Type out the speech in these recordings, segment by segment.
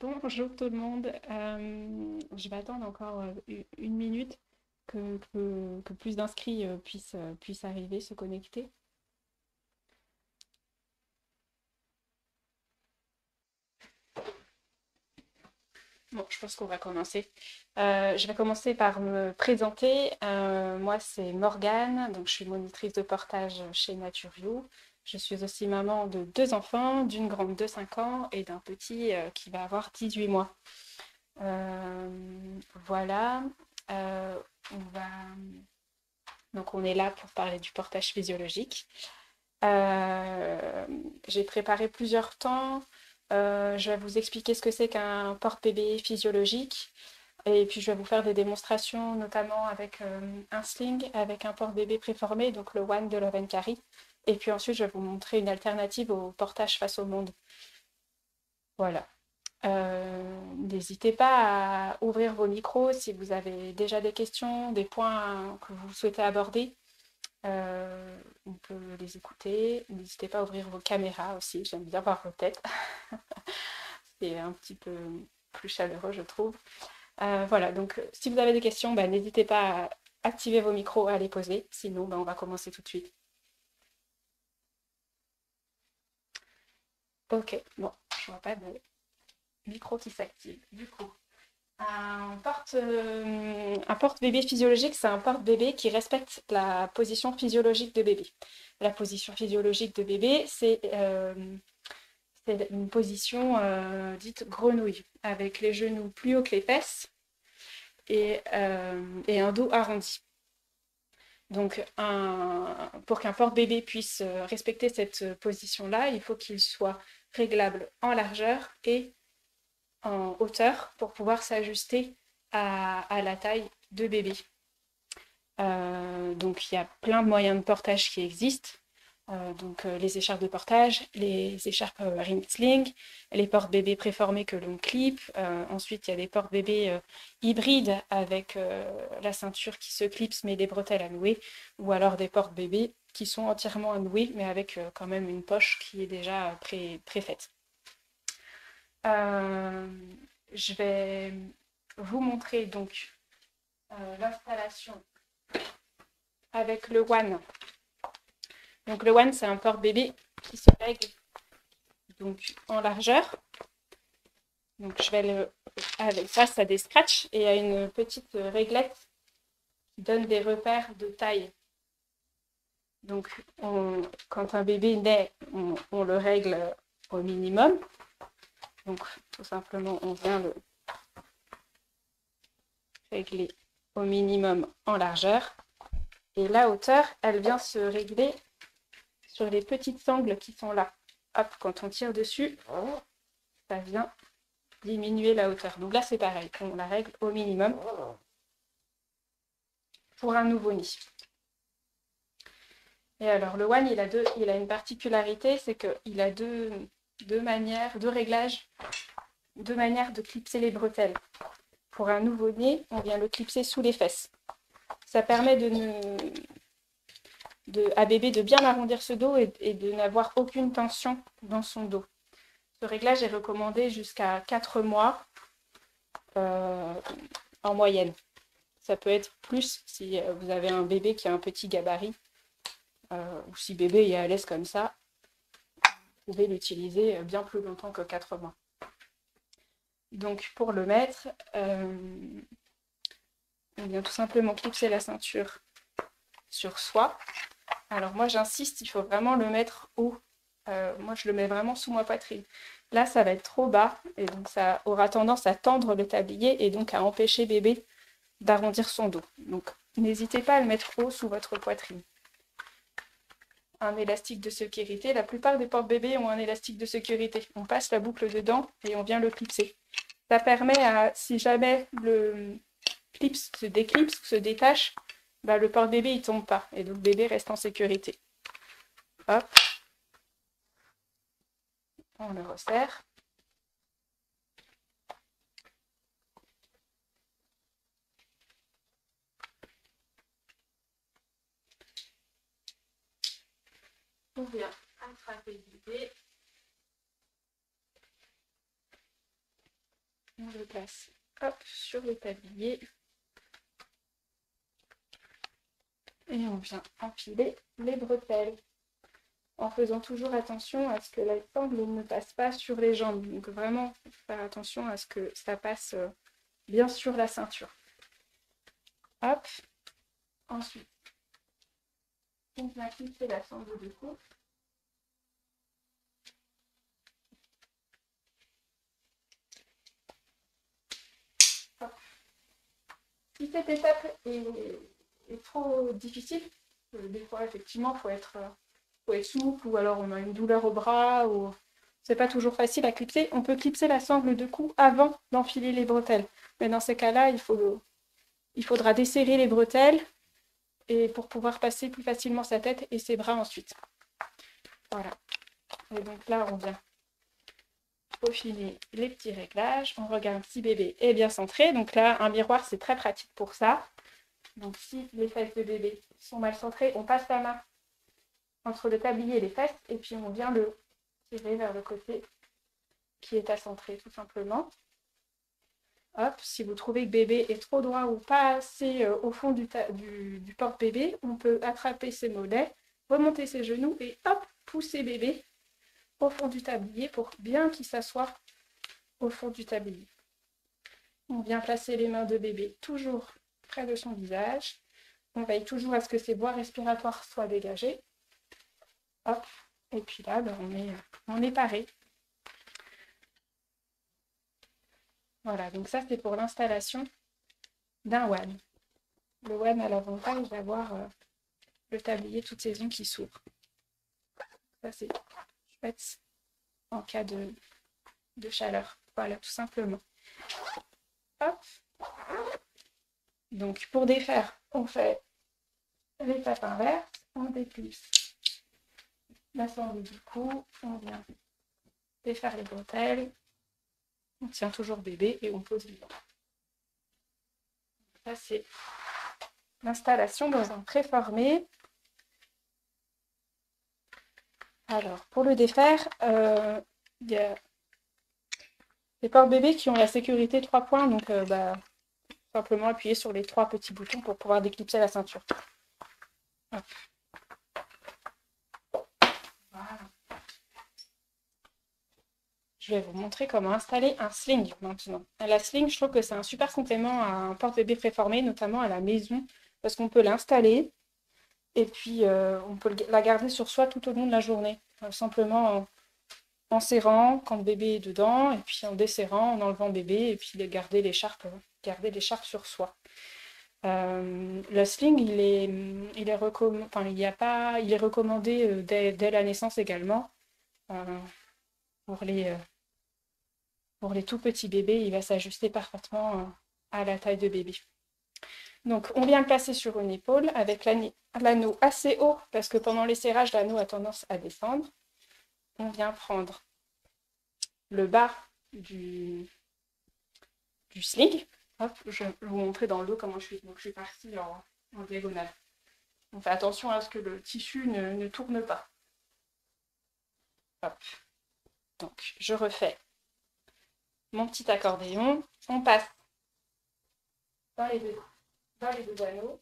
Bonjour tout le monde. Je vais attendre encore une minute que plus d'inscrits puissent arriver, se connecter. Bon, je pense qu'on va commencer. Je vais commencer par me présenter. Moi, c'est Morgane, donc je suis monitrice de portage chez Naturio. Je suis aussi maman de deux enfants, d'une grande de 5 ans et d'un petit qui va avoir 18 mois. Euh, voilà. Euh, on va Donc on est là pour parler du portage physiologique. Euh, j'ai préparé plusieurs temps. Je vais vous expliquer ce que c'est qu'un porte-bébé physiologique. Et puis je vais vous faire des démonstrations, notamment avec un sling, avec un porte-bébé préformé, donc le One de Love Carry. Et puis ensuite, je vais vous montrer une alternative au portage face au monde. Voilà. N'hésitez pas à ouvrir vos micros si vous avez déjà des questions, des points que vous souhaitez aborder. On peut les écouter. N'hésitez pas à ouvrir vos caméras aussi. J'aime bien voir vos têtes. C'est un petit peu plus chaleureux, je trouve. Voilà, donc si vous avez des questions, bah, n'hésitez pas à activer vos micros, à les poser. Sinon, bah, on va commencer tout de suite. Ok, bon, je vois pas de micro qui s'active. Du coup, un porte-bébé physiologique, c'est un porte-bébé qui respecte la position physiologique de bébé. La position physiologique de bébé, c'est une position dite grenouille, avec les genoux plus hauts que les fesses et un dos arrondi. Donc, pour qu'un porte-bébé puisse respecter cette position-là, il faut qu'il soit réglable en largeur et en hauteur pour pouvoir s'ajuster à la taille de bébé. Donc il y a plein de moyens de portage qui existent. Les écharpes de portage, les écharpes ring sling, les porte-bébés préformés que l'on clip. Ensuite, il y a des porte-bébés hybrides avec la ceinture qui se clipse mais des bretelles à nouer, ou alors des porte-bébés qui sont entièrement à nouer mais avec quand même une poche qui est déjà préfaite. Euh, je vais vous montrer donc l'installation avec le One. Donc le One, c'est un porte-bébé qui se règle donc en largeur. Donc je vais le avec grâce à des scratchs et à une petite réglette qui donne des repères de taille. Donc quand un bébé naît, on le règle au minimum. Donc tout simplement, on vient le régler au minimum en largeur. Et la hauteur, elle vient se régler sur les petites sangles qui sont là. Hop, quand on tire dessus, ça vient diminuer la hauteur. Donc là, c'est pareil, on la règle au minimum pour un nouveau-né. Et alors, le One, il a une particularité, c'est qu'il a deux manières, deux réglages, deux manières de clipser les bretelles. Pour un nouveau-né, on vient le clipser sous les fesses. Ça permet à bébé de bien arrondir ce dos et de n'avoir aucune tension dans son dos. Ce réglage est recommandé jusqu'à 4 mois euh, en moyenne. Ça peut être plus si vous avez un bébé qui a un petit gabarit ou si bébé est à l'aise comme ça, vous pouvez l'utiliser bien plus longtemps que 4 mois. Donc pour le mettre, on vient tout simplement clipser la ceinture sur soi. Alors moi j'insiste, il faut vraiment le mettre haut. Moi je le mets vraiment sous ma poitrine. Là ça va être trop bas et donc ça aura tendance à tendre le tablier et donc à empêcher bébé d'arrondir son dos. Donc n'hésitez pas à le mettre haut sous votre poitrine. Un élastique de sécurité. La plupart des porte-bébés ont un élastique de sécurité. On passe la boucle dedans et on vient le clipser. Ça permet à, si jamais le clips se déclipse ou se détache, bah, le porte-bébé il tombe pas et donc le bébé reste en sécurité. Hop, on le resserre. On vient attraper le bébé. je place hop, sur le tablier. Et on vient empiler les bretelles, en faisant toujours attention à ce que la sangle ne passe pas sur les jambes. Donc vraiment faire attention à ce que ça passe bien sur la ceinture. Hop. Ensuite, on vient clipser la sangle de cou. Hop. Si cette étape est trop difficile, des fois effectivement faut être souple, ou alors on a une douleur au bras, ou c'est pas toujours facile à clipser. On peut clipser la sangle de cou avant d'enfiler les bretelles. Mais dans ces cas-là, il faudra desserrer les bretelles et pour pouvoir passer plus facilement sa tête et ses bras ensuite. Voilà. Et donc là, on vient peaufiner les petits réglages. On regarde si bébé est bien centré. Donc là, un miroir, c'est très pratique pour ça. Donc si les fesses de bébé sont mal centrées, on passe la main entre le tablier et les fesses et puis on vient le tirer vers le côté qui est à centrer tout simplement. Hop, si vous trouvez que bébé est trop droit ou pas assez au fond du porte-bébé, on peut attraper ses mollets, remonter ses genoux et hop, pousser bébé au fond du tablier pour bien qu'il s'assoie au fond du tablier. On vient placer les mains de bébé toujours près de son visage. On veille toujours à ce que ses voies respiratoires soient dégagées. Hop, et puis là, ben, on est paré. Voilà, donc ça c'est pour l'installation d'un WAN. Le WAN a l'avantage d'avoir le tablier toute saison qui s'ouvre. Ça c'est chouette en cas de chaleur. Voilà, tout simplement. Hop. Donc pour défaire, on fait l'étape inverse, on déplisse la sangle du cou, on vient défaire les bretelles, on tient toujours bébé et on pose les dents. Ça c'est l'installation dans un préformé. Alors pour le défaire, il y a les porte-bébés qui ont la sécurité 3 points, donc simplement appuyer sur les 3 petits boutons pour pouvoir déclipser la ceinture. Hop. Voilà. Je vais vous montrer comment installer un sling maintenant. La sling, je trouve que c'est un super complément à un porte-bébé préformé, notamment à la maison, parce qu'on peut l'installer et puis on peut la garder sur soi tout au long de la journée, simplement en serrant quand le bébé est dedans, et puis en desserrant, en enlevant bébé, et puis garder l'écharpe sur soi. Le sling, il est recommandé dès la naissance également. Pour les tout petits bébés, il va s'ajuster parfaitement à la taille de bébé. Donc, on vient le placer sur une épaule avec l'anneau assez haut, parce que pendant les serrages, l'anneau a tendance à descendre. On vient prendre le bas du sling. Hop, je vais vous montrer dans le dos comment je suis. Donc, je suis partie en diagonale. On fait attention à ce que le tissu ne tourne pas. Hop. Donc, je refais mon petit accordéon. On passe dans les deux anneaux.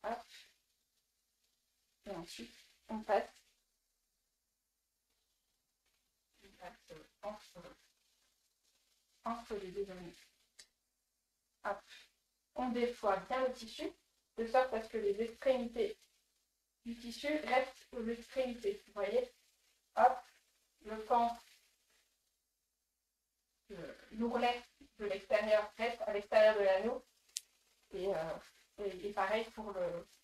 Hop. Et ensuite, on passe entre les deux anneaux. Hop. On défoie bien le tissu, de sorte à ce que les extrémités du tissu restent aux extrémités. Vous voyez? Hop. Le pan, l'ourlet de l'extérieur reste à l'extérieur de l'anneau. Et pareil pour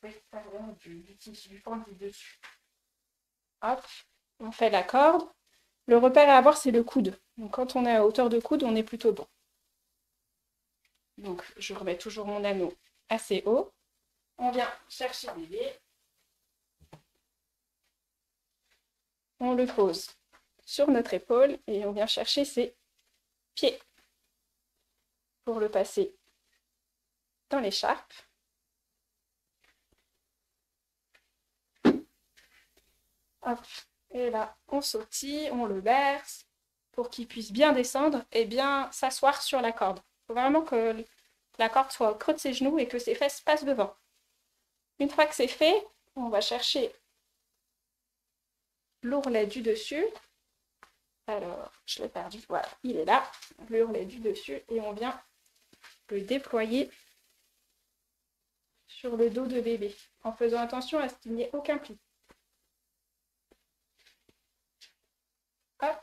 l'extérieur du tissu, du pan du dessus. Hop. On fait la corde. Le repère à avoir, c'est le coude. Donc quand on est à hauteur de coude, on est plutôt bon. Donc je remets toujours mon anneau assez haut. On vient chercher bébé. On le pose sur notre épaule et on vient chercher ses pieds pour le passer dans l'écharpe. Hop. Et là, on sautille, on le berce. pour qu'il puisse bien descendre et bien s'asseoir sur la corde. Il faut vraiment que la corde soit au creux de ses genoux et que ses fesses passent devant. Une fois que c'est fait, on va chercher l'ourlet du dessus. Alors, je l'ai perdu, voilà, il est là, l'ourlet du dessus, et on vient le déployer sur le dos de bébé, en faisant attention à ce qu'il n'y ait aucun pli. Hop.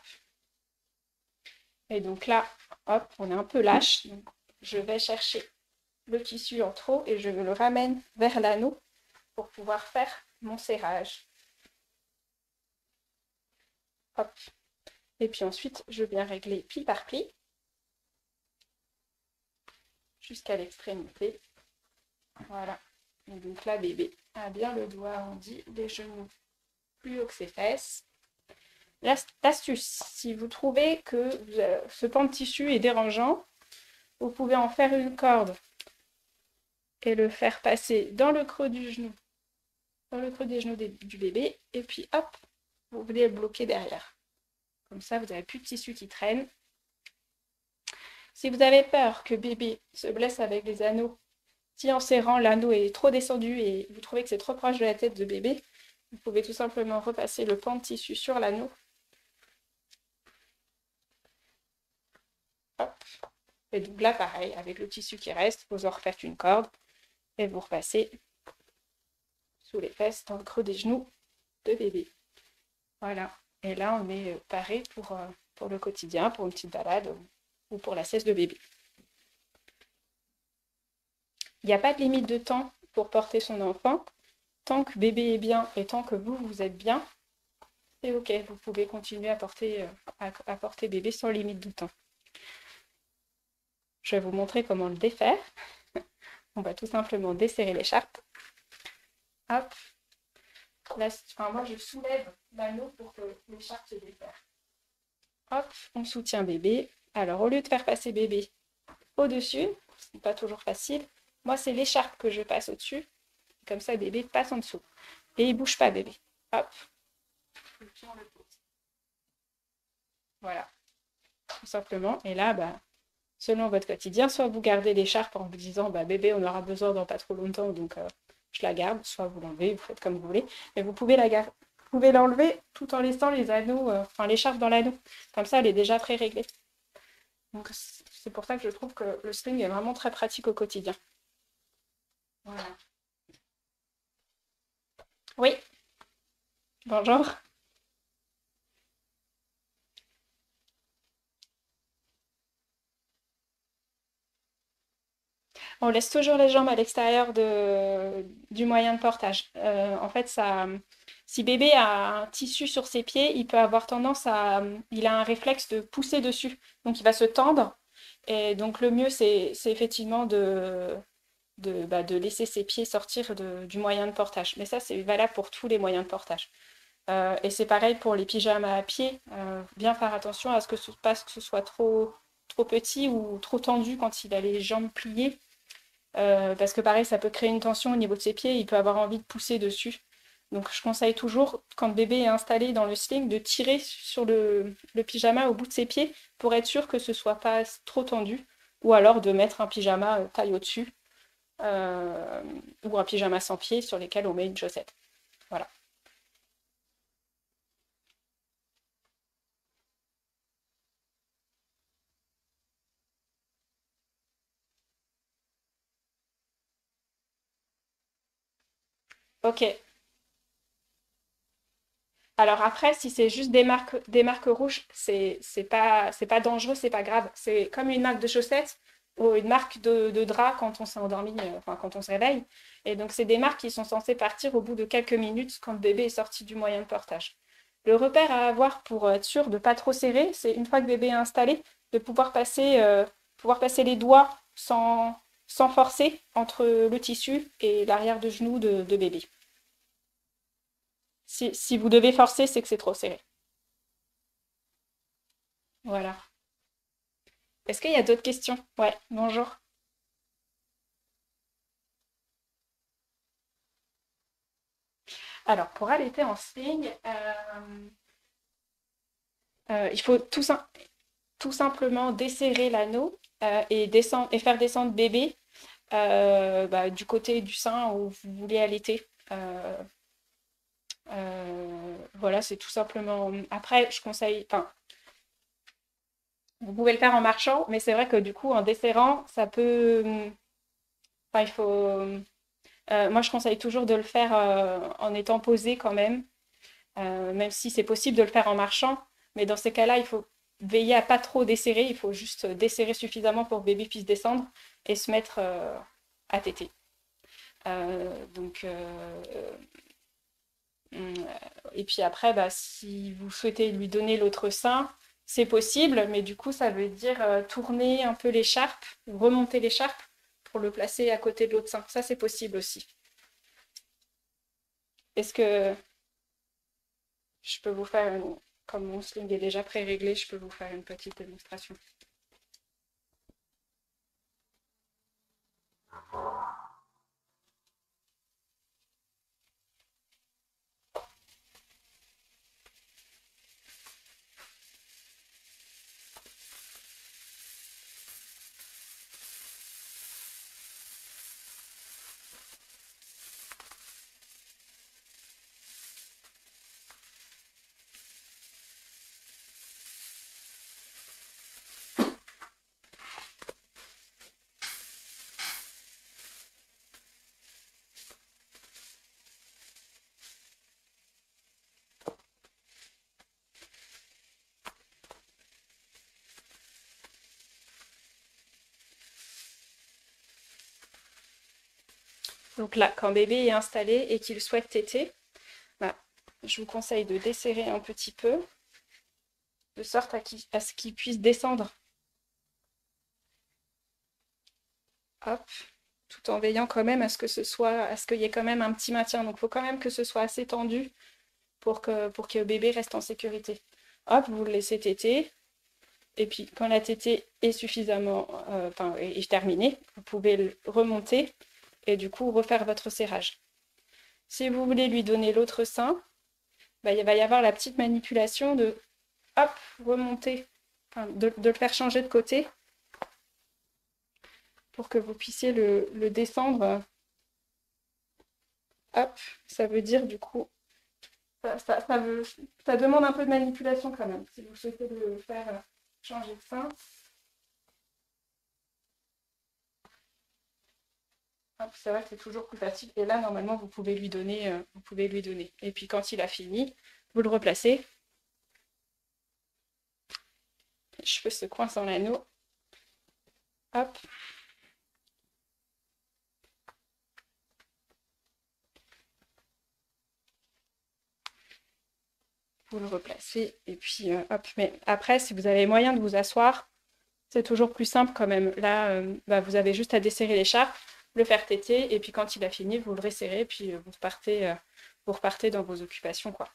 Et donc là, hop, on est un peu lâche. Donc je vais chercher le tissu en trop et je le ramène vers l'anneau pour pouvoir faire mon serrage. Hop. Et puis ensuite, je viens régler pli par pli jusqu'à l'extrémité. Voilà. Et donc là, bébé a bien le doigt arrondi, les genoux plus haut que ses fesses. L'astuce, si vous trouvez que ce pan de tissu est dérangeant, vous pouvez en faire une corde et le faire passer dans le creux du genou, dans le creux des genoux du bébé, et puis hop, vous venez le bloquer derrière. Comme ça, vous n'avez plus de tissu qui traîne. Si vous avez peur que bébé se blesse avec les anneaux, si en serrant l'anneau est trop descendu et vous trouvez que c'est trop proche de la tête de bébé, vous pouvez tout simplement repasser le pan de tissu sur l'anneau. Hop. Et donc là, pareil, avec le tissu qui reste, vous en refaites une corde et vous repassez sous les fesses, dans le creux des genoux de bébé. Voilà. Et là, on est paré pour le quotidien, pour une petite balade ou pour la sieste de bébé. Il n'y a pas de limite de temps pour porter son enfant. Tant que bébé est bien et tant que vous êtes bien, c'est ok. Vous pouvez continuer à porter bébé sans limite de temps. Je vais vous montrer comment le défaire. On va tout simplement desserrer l'écharpe. Hop. Là, moi, je soulève l'anneau pour que l'écharpe se défaire. Hop, on soutient bébé. Alors, au lieu de faire passer bébé au-dessus, c'est pas toujours facile, moi, c'est l'écharpe que je passe au-dessus. Comme ça, bébé passe en dessous. Et il bouge pas, bébé. Hop. Voilà. Tout simplement. Et là, selon votre quotidien, soit vous gardez l'écharpe en vous disant, bébé, on aura besoin dans pas trop longtemps, donc je la garde, soit vous l'enlevez, vous faites comme vous voulez. Mais vous pouvez vous pouvez l'enlever tout en laissant les anneaux, l'écharpe dans l'anneau. Comme ça, elle est déjà pré-réglée. Donc c'est pour ça que je trouve que le string est vraiment très pratique au quotidien. Voilà. Oui, bonjour. On laisse toujours les jambes à l'extérieur du moyen de portage. En fait, si bébé a un tissu sur ses pieds, il peut avoir tendance il a un réflexe de pousser dessus. Donc, il va se tendre. Et donc, le mieux, c'est effectivement de laisser ses pieds sortir du moyen de portage. Mais ça, c'est valable pour tous les moyens de portage. Et c'est pareil pour les pyjamas à pied. Bien faire attention à ce que ce soit trop petit ou trop tendu quand il a les jambes pliées. Parce que pareil, ça peut créer une tension au niveau de ses pieds, il peut avoir envie de pousser dessus. Donc je conseille toujours, quand le bébé est installé dans le sling, de tirer sur le pyjama au bout de ses pieds pour être sûr que ce soit pas trop tendu, ou alors de mettre un pyjama taille au-dessus, euh, ou un pyjama sans pied sur lesquels on met une chaussette. Voilà. Ok. Alors après, si c'est juste des marques rouges, c'est pas dangereux, c'est pas grave. C'est comme une marque de chaussettes ou une marque de drap quand on s'est endormi, enfin quand on se réveille. Et donc c'est des marques qui sont censées partir au bout de quelques minutes quand le bébé est sorti du moyen de portage. Le repère à avoir pour être sûr de pas trop serrer, c'est une fois que bébé est installé, de pouvoir passer les doigts sans forcer entre le tissu et l'arrière de genou de bébé. Si vous devez forcer, c'est que c'est trop serré. Voilà. Est-ce qu'il y a d'autres questions? Ouais, bonjour. Alors, pour allaiter en sling, Il faut tout simplement desserrer l'anneau et faire descendre bébé du côté du sein où vous voulez allaiter. Voilà, c'est tout simplement. Après, je conseille. Enfin, vous pouvez le faire en marchant, mais c'est vrai que du coup, en desserrant, ça peut. Enfin, il faut. Moi, je conseille toujours de le faire en étant posé quand même si c'est possible de le faire en marchant. Mais dans ces cas-là, il faut veiller à pas trop desserrer. Il faut juste desserrer suffisamment pour que bébé puisse descendre et se mettre à téter. Donc, et puis après, bah, si vous souhaitez lui donner l'autre sein, c'est possible, mais du coup, ça veut dire tourner un peu l'écharpe, remonter l'écharpe pour le placer à côté de l'autre sein. Ça, c'est possible aussi. Est-ce que je peux vous faire comme mon sling est déjà pré-réglé, je peux vous faire une petite démonstration. Donc là, quand bébé est installé et qu'il souhaite téter, bah, je vous conseille de desserrer un petit peu, de sorte à ce qu'il puisse descendre. Hop, tout en veillant quand même à ce qu'il y ait quand même un petit maintien. Donc il faut quand même que ce soit assez tendu pour que bébé reste en sécurité. Hop, vous le laissez téter. Et puis quand la tétée est suffisamment, est terminée, vous pouvez le remonter et du coup refaire votre serrage. Si vous voulez lui donner l'autre sein, bah, il va y avoir la petite manipulation de hop, remonter, de le faire changer de côté pour que vous puissiez le descendre. Hop, ça veut dire du coup, ça demande un peu de manipulation quand même, si vous souhaitez le faire changer de sein. C'est vrai que c'est toujours plus facile. Et là, normalement, vous pouvez lui donner, vous pouvez lui donner. Et puis quand il a fini, vous le replacez. Les cheveux se coincent dans l'anneau. Hop. Vous le replacez. Et puis hop. Mais après, si vous avez moyen de vous asseoir, c'est toujours plus simple quand même. Là, vous avez juste à desserrer l'écharpe, le faire téter. Et puis quand il a fini, vous le resserrez. Puis vous repartez dans vos occupations, quoi.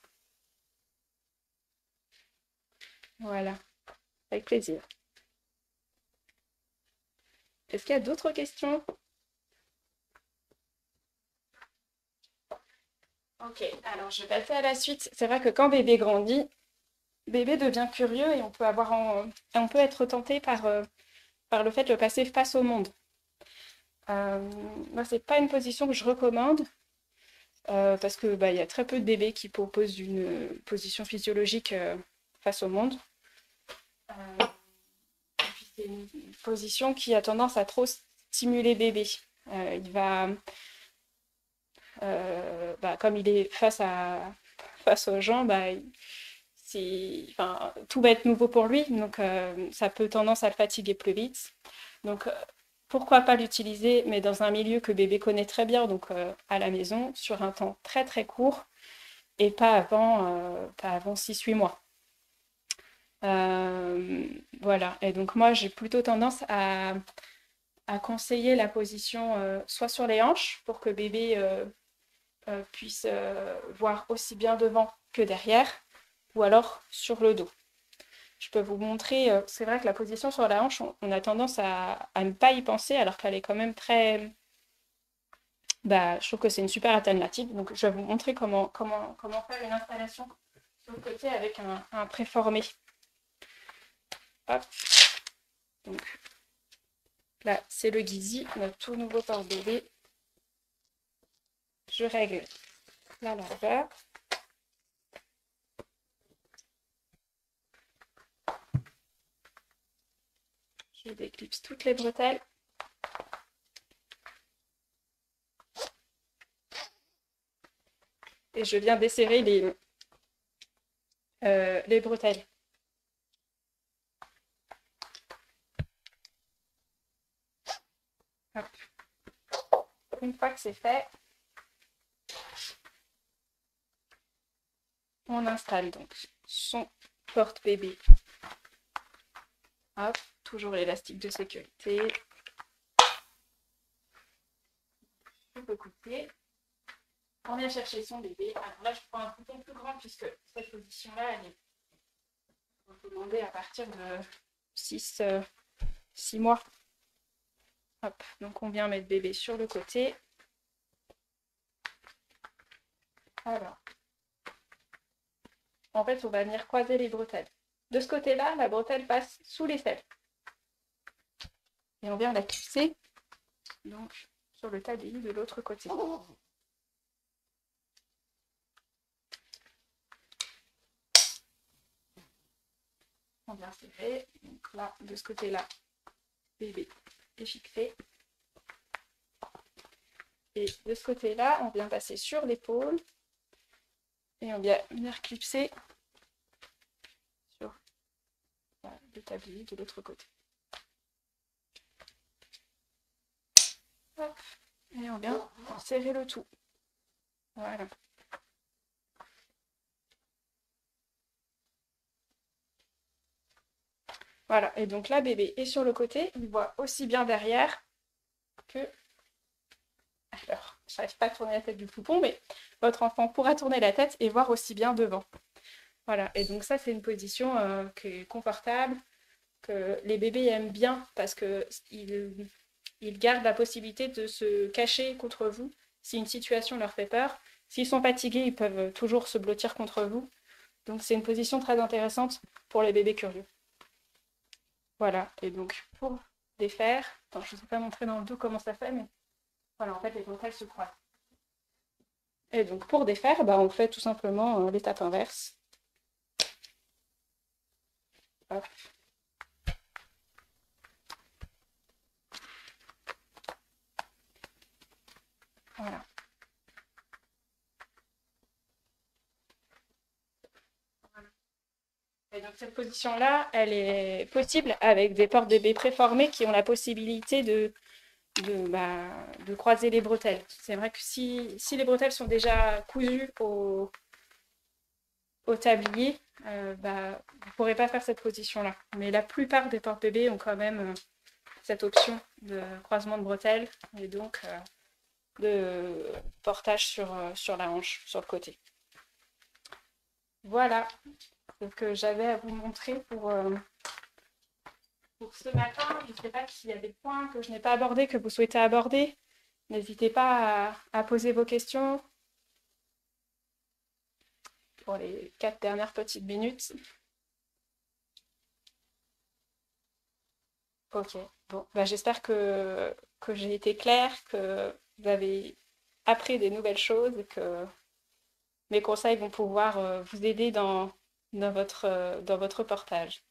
Voilà. Avec plaisir. Est-ce qu'il y a d'autres questions? Ok, alors je vais passer à la suite. C'est vrai que quand bébé grandit, bébé devient curieux et on peut être tenté par le fait de le passer face au monde. Moi, c'est pas une position que je recommande parce que il y a très peu de bébés qui proposent une position physiologique face au monde. Euh, et puis c'est une position qui a tendance à trop stimuler bébé. Il va, comme il est face aux gens, tout va être nouveau pour lui, donc ça peut tendance à le fatiguer plus vite. Donc pourquoi pas l'utiliser, mais dans un milieu que bébé connaît très bien, donc à la maison, sur un temps très très court, et pas avant 6-8 mois. Voilà, et donc moi j'ai plutôt tendance à conseiller la position soit sur les hanches, pour que bébé puisse voir aussi bien devant que derrière, ou alors sur le dos. Je peux vous montrer, c'est vrai que la position sur la hanche, on a tendance à ne pas y penser alors qu'elle est quand même très. Je trouve que c'est une super alternative. Donc je vais vous montrer comment faire une installation sur le côté avec un préformé. Hop. Donc là, c'est le Gizzy, notre tout nouveau porte-bébé. Je règle la largeur. Je déclipse toutes les bretelles. Et je viens desserrer les bretelles. Hop. Une fois que c'est fait, on installe donc son porte-bébé. Hop, toujours l'élastique de sécurité. Je peux couper. On vient chercher son bébé. Alors là, je prends un bouton plus grand puisque cette position-là, elle est recommandée à partir de 6 mois. Hop, donc on vient mettre bébé sur le côté. Alors, en fait, on va venir croiser les bretelles. De ce côté-là, la bretelle passe sous l'aisselle. Et on vient la clipser donc sur le tablier de l'autre côté. On vient serrer. Donc là, de ce côté-là, bébé est fixé. Et de ce côté-là, on vient passer sur l'épaule. Et on vient venir clipser sur le tablier de l'autre côté. Hop. Et on vient serrer le tout. Voilà. Voilà, et donc là, bébé est sur le côté, il voit aussi bien derrière que... Alors, je n'arrive pas à tourner la tête du poupon, mais votre enfant pourra tourner la tête et voir aussi bien devant. Voilà, et donc ça, c'est une position qui est confortable, que les bébés aiment bien parce qu'ils gardent la possibilité de se cacher contre vous si une situation leur fait peur. S'ils sont fatigués, ils peuvent toujours se blottir contre vous. Donc c'est une position très intéressante pour les bébés curieux. Voilà, et donc pour défaire, attends, je ne vous ai pas montré dans le dos comment ça fait, mais voilà, en fait les bretelles se croisent. Et donc pour défaire, on fait tout simplement l'étape inverse. Hop. Voilà. Et donc cette position-là, elle est possible avec des porte-bébés préformés qui ont la possibilité de croiser les bretelles. C'est vrai que si les bretelles sont déjà cousues au tablier, vous ne pourrez pas faire cette position-là. Mais la plupart des porte-bébés ont quand même cette option de croisement de bretelles et donc de portage sur la hanche, sur le côté. Voilà ce que j'avais à vous montrer pour ce matin. Je ne sais pas s'il y a des points que je n'ai pas abordés, que vous souhaitez aborder. N'hésitez pas à poser vos questions pour les 4 dernières petites minutes. Ok, bon, j'espère que j'ai été claire, que vous avez appris des nouvelles choses et que mes conseils vont pouvoir vous aider dans votre portage.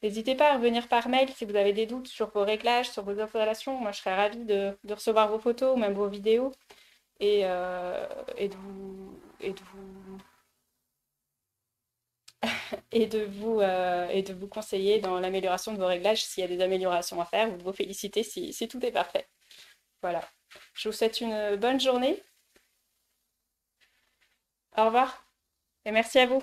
N'hésitez pas à revenir par mail si vous avez des doutes sur vos réglages, sur vos installations. Moi, je serais ravie de recevoir vos photos, même vos vidéos, et de vous conseiller dans l'amélioration de vos réglages s'il y a des améliorations à faire, ou de vous féliciter si tout est parfait. Voilà. Je vous souhaite une bonne journée. Au revoir et merci à vous.